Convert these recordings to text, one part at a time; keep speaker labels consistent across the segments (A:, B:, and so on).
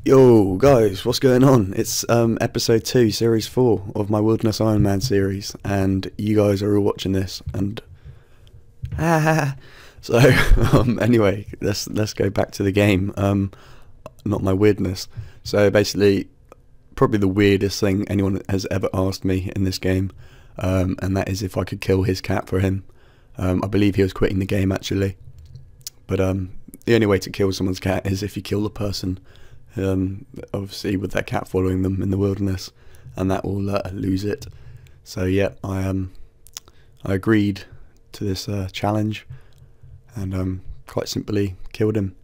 A: Yo, guys, what's going on? It's episode 2, series 4 of my Wilderness Iron Man series, and you guys are all watching this, and so anyway, let's go back to the game. Not my weirdness. So basically, probably the weirdest thing anyone has ever asked me in this game, and that is if I could kill his cat for him. I believe he was quitting the game actually, but the only way to kill someone's cat is if you kill the person. Obviously with their cat following them in the wilderness, and that will lose it. So yeah, I agreed to this challenge, and quite simply killed him,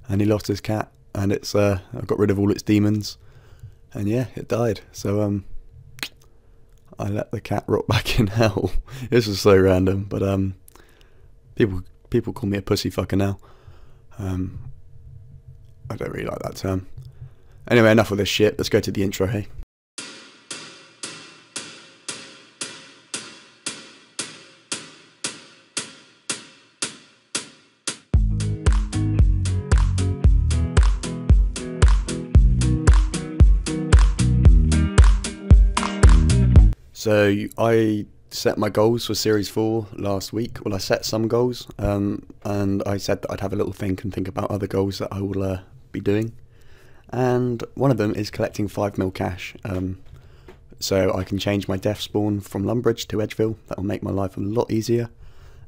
A: and he lost his cat, and it's I got rid of all its demons, and yeah, it died. So I let the cat rot back in hell. This was so random, but people call me a pussy fucker now. I don't really like that term. Anyway, enough of this shit. Let's go to the intro, hey? So I set my goals for series 4 last week. Well, I set some goals, and I said that I'd have a little think and think about other goals that I will be doing. And one of them is collecting 5 mil cash, so I can change my death spawn from Lumbridge to Edgeville. That will make my life a lot easier.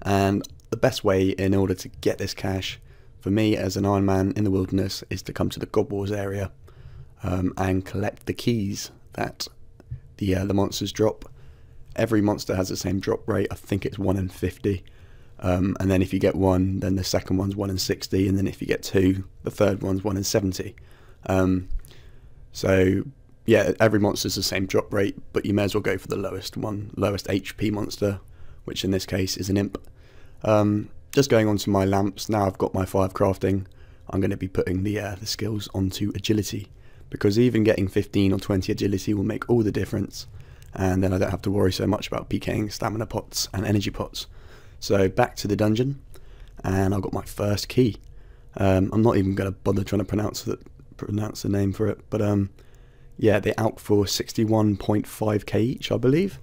A: And the best way in order to get this cash for me as an Iron Man in the wilderness is to come to the God Wars area and collect the keys that the monsters drop. Every monster has the same drop rate. I think it's 1 in 50. And then if you get 1, then the second one's 1 in 60, and then if you get 2, the third one's 1 in 70. So yeah, every monster's the same drop rate, but you may as well go for the lowest one, lowest HP monster, which in this case is an imp. Just going on to my lamps, now I've got my 5 crafting, I'm going to be putting the skills onto agility, because even getting 15 or 20 agility will make all the difference, and then I don't have to worry so much about PKing stamina pots and energy pots. So back to the dungeon, and I've got my first key. I'm not even going to bother trying to pronounce the name for it, but yeah, they're out for 61.5k each, I believe.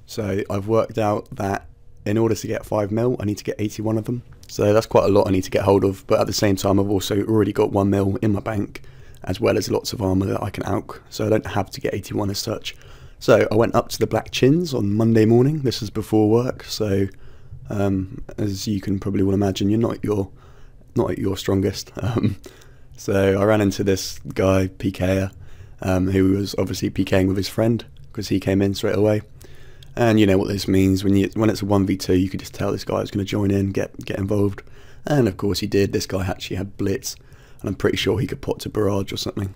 A: So I've worked out that in order to get 5 mil, I need to get 81 of them. So that's quite a lot I need to get hold of, but at the same time I've also already got 1 mil in my bank, as well as lots of armour that I can alch, so I don't have to get 81 as such. So I went up to the Black Chins on Monday morning. This is before work, so as you can probably well imagine, you're not at your strongest. So I ran into this guy, PKer, who was obviously PKing with his friend, because he came in straight away. And you know what this means, when it's a 1v2, you could just tell this guy was going to join in, get involved. And of course he did. This guy actually had Blitz, and I'm pretty sure he could pot to Barrage or something.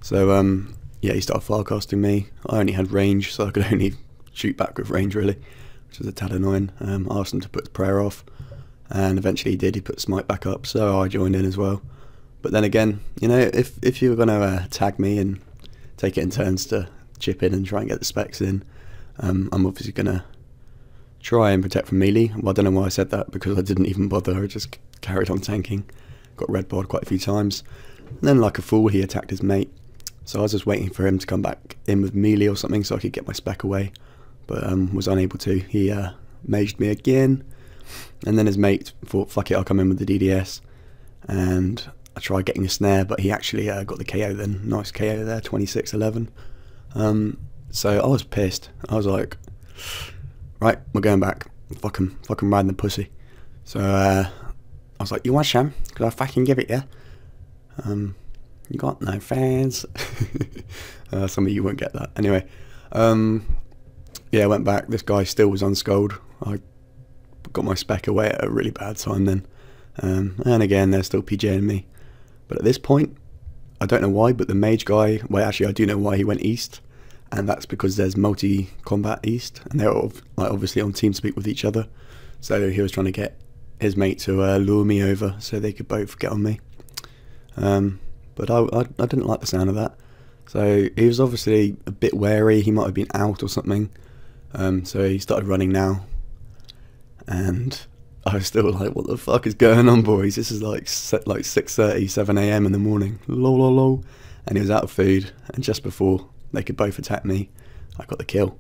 A: So yeah, he started firecasting me. I only had range, so I could only shoot back with range really, which was a tad annoying. I asked him to put prayer off, and eventually he did. He put smite back up, so I joined in as well. But then again, you know, if you were going to tag me and take it in turns to chip in and try and get the specs in, I'm obviously going to try and protect from melee. Well, I don't know why I said that, because I didn't even bother. I just carried on tanking. Got red barred quite a few times. And then like a fool, he attacked his mate. So I was just waiting for him to come back in with melee or something so I could get my spec away, but was unable to. He maged me again, and then his mate thought, fuck it, I'll come in with the DDS, and I tried getting a snare, but he actually got the KO then. Nice KO there, 26-11. So I was pissed. I was like, right, we're going back. Fucking riding the pussy. So I was like, you want Sham? Could I fucking give it you? You got no fans. Some of you won't get that. Anyway, yeah, I went back. This guy still was unskulled. I got my spec away at a really bad time then. And again, they're still PJing me. But at this point, I don't know why, but the mage guy, well actually I do know why he went east. And that's because there's multi-combat east, and they're like obviously on TeamSpeak with each other. So he was trying to get his mate to lure me over so they could both get on me. But I didn't like the sound of that. So he was obviously a bit wary. He might have been out or something. So he started running now. And I was still like, what the fuck is going on, boys? This is like 6:30, 7 AM in the morning. Lol, lol, lol. and he was out of food, and just before they could both attack me, I got the kill.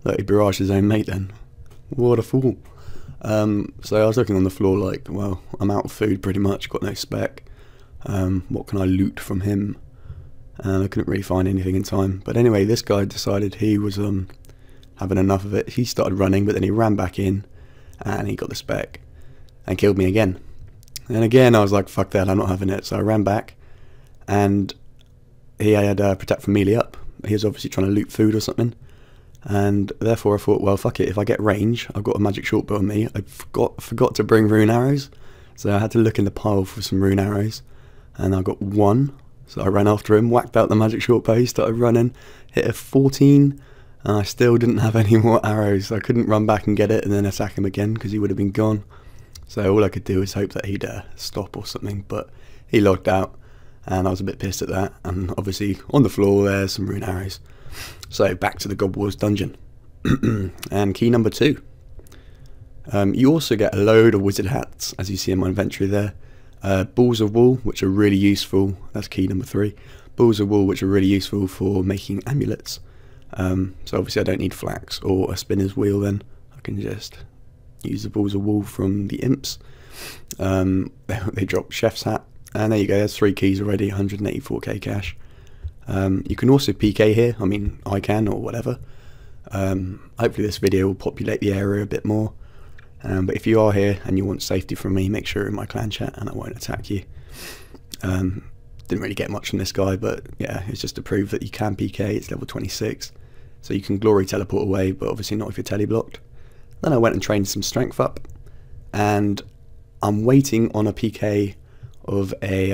A: Look, he barraged his own mate then. What a fool. So I was looking on the floor like, well, I'm out of food pretty much, got no spec. What can I loot from him? And I couldn't really find anything in time. But anyway, this guy decided he was having enough of it. He started running, but then he ran back in, and he got the spec, and killed me again. And again, I was like, fuck that, I'm not having it. So I ran back, and he had Protect from Melee up. He was obviously trying to loot food or something. And therefore I thought, well, fuck it, if I get range, I've got a magic short bow on me. I forgot to bring rune arrows, so I had to look in the pile for some rune arrows, and I got one. So I ran after him, whacked out the magic short bow, started running, hit a 14, and I still didn't have any more arrows. I couldn't run back and get it and then attack him again because he would have been gone. So all I could do was hope that he'd stop or something, but he logged out, and I was a bit pissed at that. And obviously on the floor there's some rune arrows. So back to the God Wars dungeon. And key number 2. You also get a load of wizard hats, as you see in my inventory there. Balls of wool, which are really useful. That's key number 3. Balls of wool, which are really useful for making amulets. So obviously I don't need flax or a spinner's wheel then. I can just use the balls of wool from the imps. They drop chef's hat. And there you go, there's 3 keys already, 184k cash. You can also PK here, I mean I can or whatever. Hopefully this video will populate the area a bit more. But if you are here and you want safety from me, make sure you're in my clan chat and I won't attack you. Didn't really get much from this guy, but yeah, it's just to prove that you can PK. It's level 26, so you can glory teleport away, but obviously not if you're teleblocked. Then I went and trained some strength up, and I'm waiting on a PK of a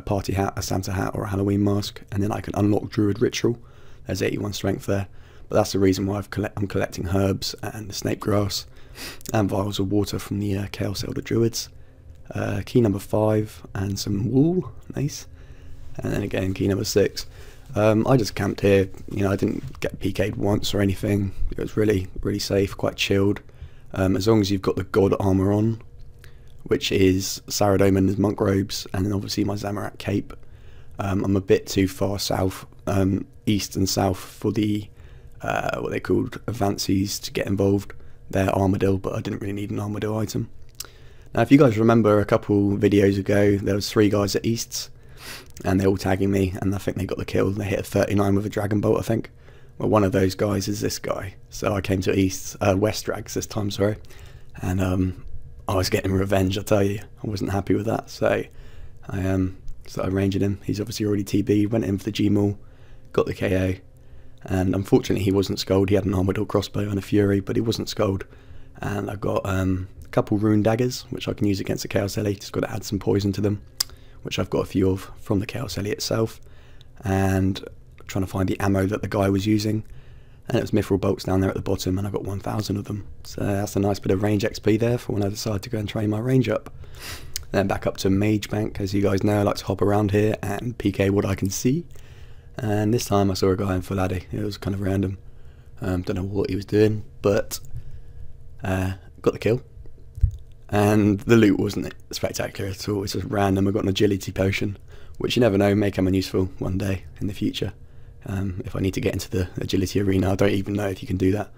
A: party hat, a Santa hat, or a Halloween mask, and then I can unlock Druid Ritual. There's 81 strength there, but that's the reason why I'm collecting herbs and snake grass and vials of water from the Chaos Elder Druids. Key number 5 and some wool, nice. And then again, key number 6. I just camped here, you know, I didn't get PK'd once or anything. It was really, really safe, quite chilled. As long as you've got the God armor on, which is Saradomin's monk robes, and then obviously my Zamorak cape. I'm a bit too far south, east and south for the, what they called Avances to get involved. They're Armadil, but I didn't really need an Armadil item. Now if you guys remember a couple videos ago, there was 3 guys at Easts, and they're all tagging me, and I think they got the kill. They hit a 39 with a Dragon Bolt, I think. Well, one of those guys is this guy. So I came to West Drags this time, sorry. And I was getting revenge, I tell you. I wasn't happy with that, so I started ranging him. He's obviously already TB'd, went in for the G-Maul, got the KO. And unfortunately he wasn't Scold. He had an Armadil crossbow and a Fury, but he wasn't Scold. And I got a couple rune daggers, which I can use against the Chaos Ellie. Just got to add some poison to them, which I've got a few of from the Chaos Ellie itself. And trying to find the ammo that the guy was using. And it was Mithril bolts down there at the bottom, and I got 1,000 of them. So that's a nice bit of range XP there for when I decide to go and train my range up. Then back up to Mage Bank. As you guys know, I like to hop around here and PK what I can see. And this time I saw a guy in full Addy. It was kind of random. Don't know what he was doing, but got the kill. And the loot wasn't spectacular at all. It's just random. I got an agility potion, which you never know, may come in useful one day in the future. If I need to get into the agility arena, I don't even know if you can do that.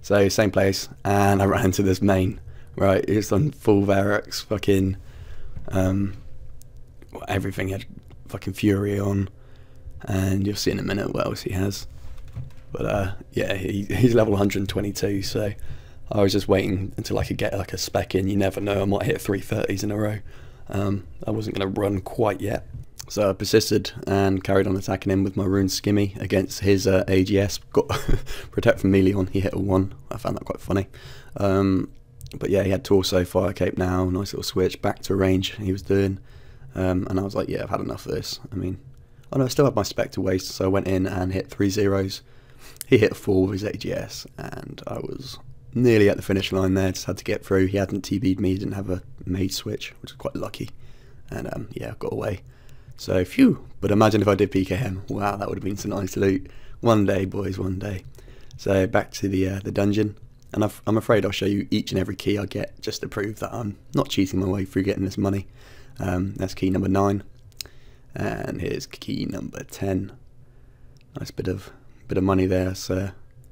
A: So same place, and I ran into this main. Right, it's on full Varrox, fucking everything. He had fucking Fury on, and you'll see in a minute what else he has. But yeah, he's level 122, so I was just waiting until I could get like a spec in. You never know, I might hit 330s in a row. I wasn't going to run quite yet. So I persisted and carried on attacking him with my rune skimmy against his AGS. Got Protect from Melee on, he hit a 1. I found that quite funny. But yeah, he had Torso, Fire Cape now, nice little switch, back to range he was doing. And I was like, yeah, I've had enough of this. I mean, oh no, I still had my spec to waste, so I went in and hit 3 zeros. He hit a 4 with his AGS, and I was nearly at the finish line there, just had to get through. He hadn't TB'd me, he didn't have a mage switch, which was quite lucky. And yeah, got away. So, phew, but imagine if I did PK him. Wow, that would have been some nice loot. One day, boys, one day. So, back to the dungeon. And I'm afraid I'll show you each and every key I get, just to prove that I'm not cheating my way through getting this money. That's key number 9. And here's key number 10. Nice bit of money there. So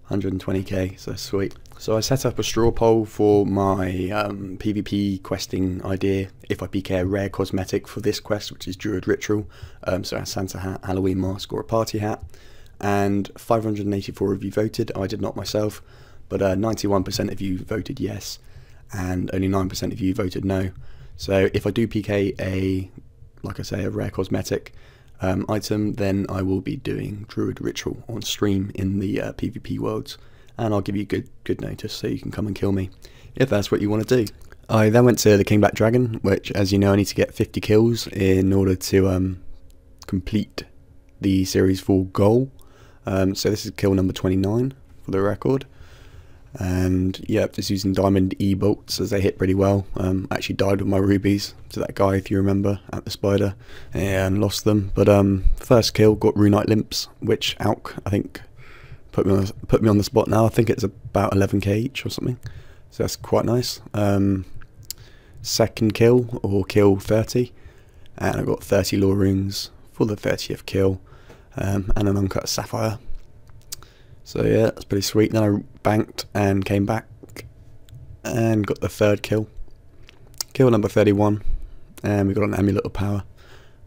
A: 120k, so sweet. So I set up a straw poll for my PvP questing idea. If I PK a rare cosmetic for this quest, which is Druid Ritual, so a Santa hat, Halloween mask, or a party hat, and 584 of you voted. I did not myself, but 91% of you voted yes, and only 9% of you voted no. So if I do PK like I say, a rare cosmetic item, then I will be doing Druid Ritual on stream in the PvP worlds, and I'll give you good notice so you can come and kill me if that's what you want to do. I then went to the King Black Dragon, which, as you know, I need to get 50 kills in order to complete the Series 4 goal. So this is kill number 29 for the record. And yeah, just using diamond E-bolts as they hit pretty well. I actually died with my rubies to that guy, if you remember, at the spider, and lost them. But first kill, got Runite Limps, which Alk, I think, put me on the spot now. I think it's about 11k each or something, so that's quite nice. Second kill, or kill 30, and I got 30 lore rings for the 30th kill, and an uncut sapphire. So yeah, that's pretty sweet. Then I banked and came back and got the third kill. Kill number 31, and we got an Amulet of Power,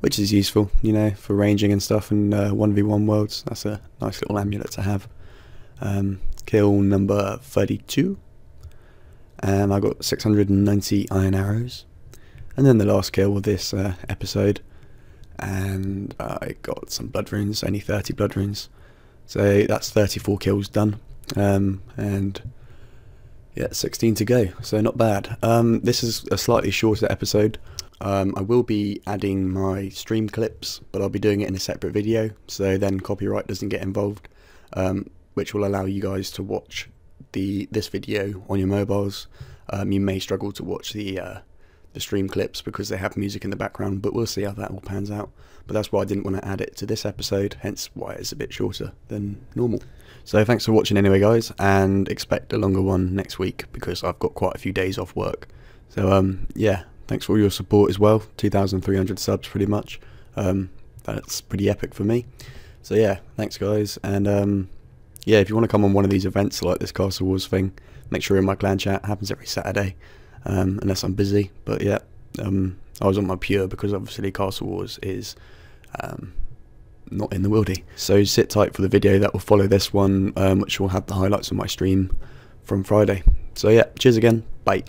A: which is useful, you know, for ranging and stuff, and 1v1 worlds. That's a nice little amulet to have. Kill number 32, and I got 690 iron arrows. And then the last kill of this episode, and I got some blood runes, only 30 blood runes. So that's 34 kills done, and yeah, 16 to go, so not bad. This is a slightly shorter episode. I will be adding my stream clips, but I'll be doing it in a separate video, so then copyright doesn't get involved, which will allow you guys to watch this video on your mobiles. You may struggle to watch the stream clips because they have music in the background, but we'll see how that all pans out. But that's why I didn't want to add it to this episode, hence why it's a bit shorter than normal. So thanks for watching anyway, guys, and expect a longer one next week because I've got quite a few days off work. So yeah, thanks for all your support as well. 2,300 subs pretty much. That's pretty epic for me. So yeah, thanks guys, and yeah, if you want to come on one of these events like this Castle Wars thing, make sure you're in my clan chat. It happens every Saturday, unless I'm busy. But yeah, I was on my pure because obviously Castle Wars is not in the wildy. So sit tight for the video that will follow this one, which will have the highlights of my stream from Friday. So yeah, cheers again, bye.